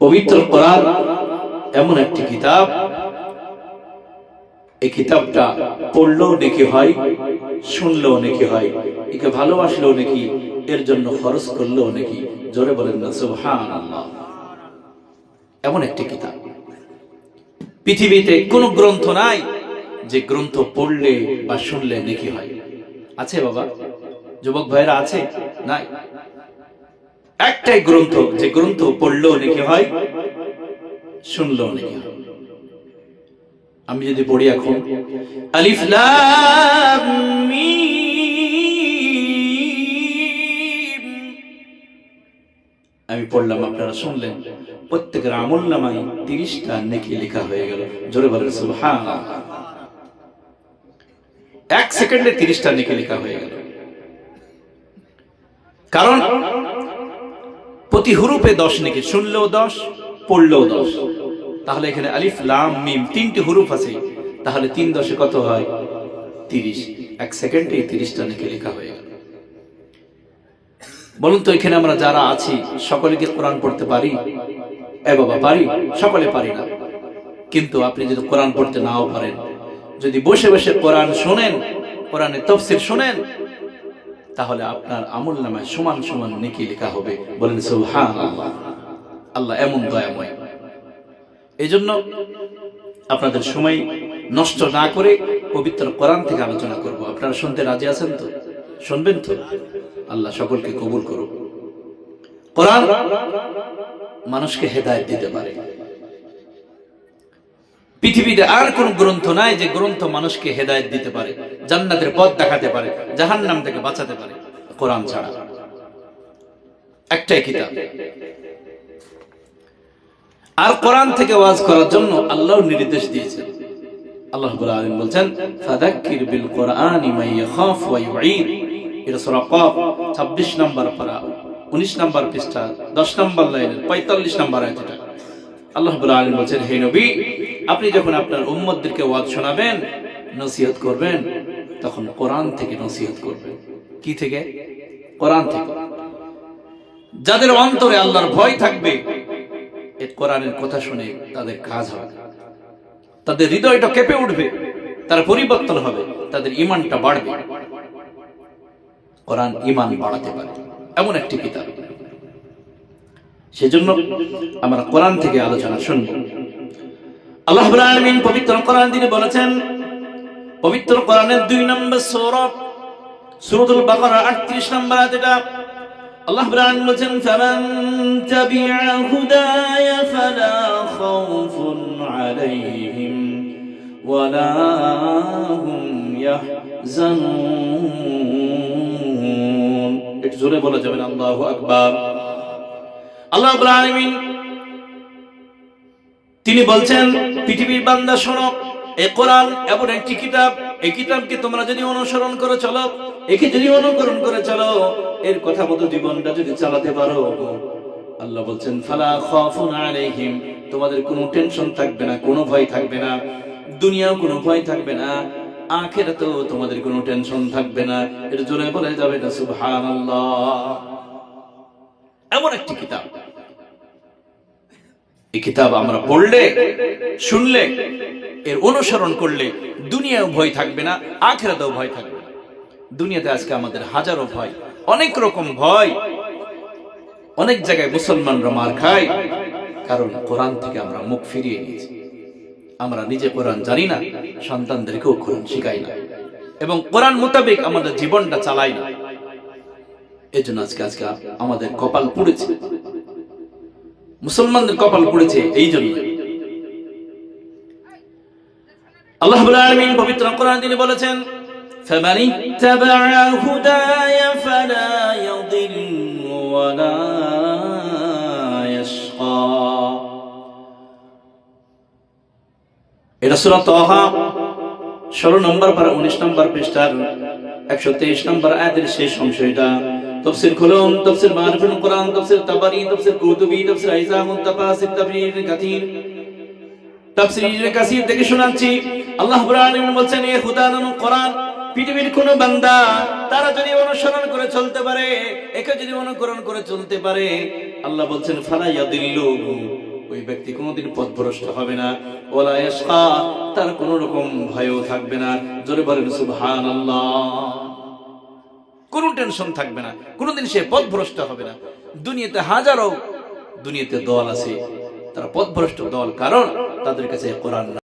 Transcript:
পবিত্র কোরআন এমন একটি কিতাব, এই কিতাবটা পড়লেও নেকি হয়, শুনলেও নেকি হয়, একে ভালোবাসলেও নেকি, এর জন্য খরচ করলেও নেকি। জোরে বলেন না সুবহানাল্লাহ। এমন একটি কিতাব, পৃথিবীতে কোনো গ্রন্থ নাই যে গ্রন্থ পড়লে বা শুনলে নেকি হয়। আছে বাবা? যুবক ভাইরা আছে? নাই। একটাই গ্রন্থ, যে গ্রন্থ পড়লেও নেকি হয়, শুনলেও নেকি হয়। আমি যদি পড়ি এখন আলিফ লাম মিম, আমি পড়লাম, আপনারা শুনলেন, প্রত্যেকের আমলনামায় 30টা নেকি লেখা হয়ে গেল। জোরে বলেন সুবহানাল্লাহ। 1 সেকেন্ডে 30টা নেকি লেখা হয়ে গেল। কারণ প্রতি হুরুফে 10 নেকি, শুনলেও 10, পড়লেও 10। তাহলে এখানে আলিফ লাম মিম 3টি হুরুফ আছে, তাহলে 3 10 কত হয়? 30। 1 সেকেন্ডে 30টা নেকি লেখা হয়ে গেল। বলুন তো, এখানে আমরা যারা আছি সকলে কি কোরআন পড়তে পারি? বাবা পারি? সকলে পারি না। কিন্তু আপনি যদি কোরআন পড়তে নাও পারেন, যদি বসে বসে কোরআন শোনেন, কোরআনের তাফসীর শোনেন, তাহলে আপনার আমলনামায় সমান সমান নেকি লেখা হবে। বলেন সুবহানাল্লাহ। আল্লাহ এমন দয়াময়। এইজন্য আপনাদের সময় নষ্ট না করে পবিত্র কোরআন থেকে আলোচনা করব। আপনারা শুনতে রাজি আছেন তো? শুনবেন তো? আল্লাহ সকলকে কবুল করুক। কোরআন মানুষকে হেদায়েত দিতে পারে। পৃথিবীতে আর কোন গ্রন্থ নাই যে গ্রন্থ মানুষকে হেদায়েত দিতে পারে, জান্নাতের পথ দেখাতে পারে, জাহান্নাম থেকে বাঁচাতে পারে, কোরআন ছাড়া। একটাই কিতাব। আর কোরআন থেকে ওয়াজ করার জন্য আল্লাহ নির্দেশ দিয়েছেন। আল্লাহ রাব্বুল আলামিন বলেন, ফাযাক্কির বিল কোরআনি মান ইয়াখাফ ওয়া ইউঈদ। এটা সূরা কফ 26 নম্বর পারা 19 নম্বর পৃষ্ঠা 10 নম্বর লাইনের 45 নম্বর আয়াত। এটা আল্লাহ রাব্বুল আলামিন বলেন, হে নবী, আপনি যখন আপনার উম্মতদেরকে ওয়াজ শোনাবেন, নসিহত করবেন, তখন কোরআন থেকে নসিহত করবেন। কি থেকে? কোরআন থেকে। যাদের অন্তরে আল্লাহর ভয় থাকবে, এই কোরআনের কথা শুনে তাদের কাজ হবে, তাদের হৃদয়টা কেঁপে উঠবে, তার পরিবর্তন হবে, তাদের ঈমানটা বাড়বে। কোরআন ঈমান বাড়াতে পারে, এমন একটি কিতাব। সেজন্য আমরা কোরআন থেকে আলোচনা শুনব। আল্লাহ রাব্বুল আলামিন পবিত্র কোরআন দিয়ে বলেছেন, পবিত্র কোরআনের 2 নম্বর সূরা সূরাতুল বাকারা 38 নম্বর আয়াত। এটা আল্লাহ রাব্বুল আলামিন বলেছেন, ফামান তাবিআ হুদায়া ফালা খাউফুন আলাইহিম ওয়ালা হুম ইয়াহজানুন। একটু জোরে বলা যাবে না? আল্লাহু আকবার। আল্লাহ রাব্বুল আলামিন তিনি বলছেন, পৃথিবীর বান্দা শোনো, এই কোরআন এমন একটি কিতাব, এই কিতাবকে তোমরা যদি অনুসরণ করে চলো, একে যদি অনুকরণ করে চলো, এর কথা মতো জীবনটা যদি চালাতে পারো, আল্লাহ বলছেন, ফালা খাফুন আলাইহিম, তোমাদের কোনো টেনশন থাকবে না, কোনো ভয় থাকবে না, দুনিয়াও কোনো ভয় থাকবে না, আখিরাতেও তোমাদের কোনো টেনশন থাকবে না। এর জোরে বলে যাবে না সুবহানাল্লাহ। এমন একটি কিতাব। এই কিতাব আমরা পড়লে, শুনলে, এর অনুসরণ করলে দুনিয়াও ভয় থাকবে না, আখিরাতেও ভয় থাকবে না। দুনিয়াতে আজকে আমাদের হাজারো ভয়, অনেক রকম ভয়, অনেক জায়গায় মুসলমানরা মার খায়, কারণ কোরআন থেকে আমরা মুখ ফিরিয়ে নিয়েছি। আমরা নিজে কোরআন জানি না, সন্তানদেরকেও কোরআন শিখাই না, এবং কোরআন মোতাবেক আমাদের জীবনটা চালাই না। এজন্য আজকে আমাদের কপাল পুড়েছে, মুসলমানদের কপাল পড়েছে। এই জন্য আল্লাহ রাব্বুল আলামিন পবিত্র কোরআন তিনি বলেছেন, ফামানি ইত্তাবাআ হুদায়া ফালা ইয়াদিল্লু ওয়ালা ইয়াশকা। এটা সূরা তাহা 16 নম্বর পারা 19 নম্বর পৃষ্ঠার 123 নম্বর আয়াতের শেষ অংশ। এটা তাফসীর খুলুন, তাফসীর মারিফুল কোরআন, তাফসীর তাবারি, তাফসীর কুতুবী, তাফসীর আইজামুত তাফাসির, তাফসীর কাসীর, তাফসীর কাসীর থেকে শোনাচ্ছি। আল্লাহ রাব্বুল আলামিন বলেন, এই খুদানুল কোরআন পৃথিবীর কোন বান্দা তারা যদি অনুসরণ করে চলতে পারে, একে যদি অনুকরণ করে চলতে পারে, আল্লাহ বলেন ফালা ইয়াদিল্লু ওই ব্যক্তি কোনোদিন পথভ্রষ্ট হবে না, ওয়ালা ইয়াশকা, তার কোনো রকম ভয়ও থাকবে না। জোরে বলেন সুবহানাল্লাহ। কোনো টেনশন থাকবে না, কোনোদিন সে পথভ্রষ্ট হবে না। দুনিয়াতে হাজারো দুনিয়াতে দল আছে, তারা পথভ্রষ্ট দল, কারণ তাদের কাছে কোরআন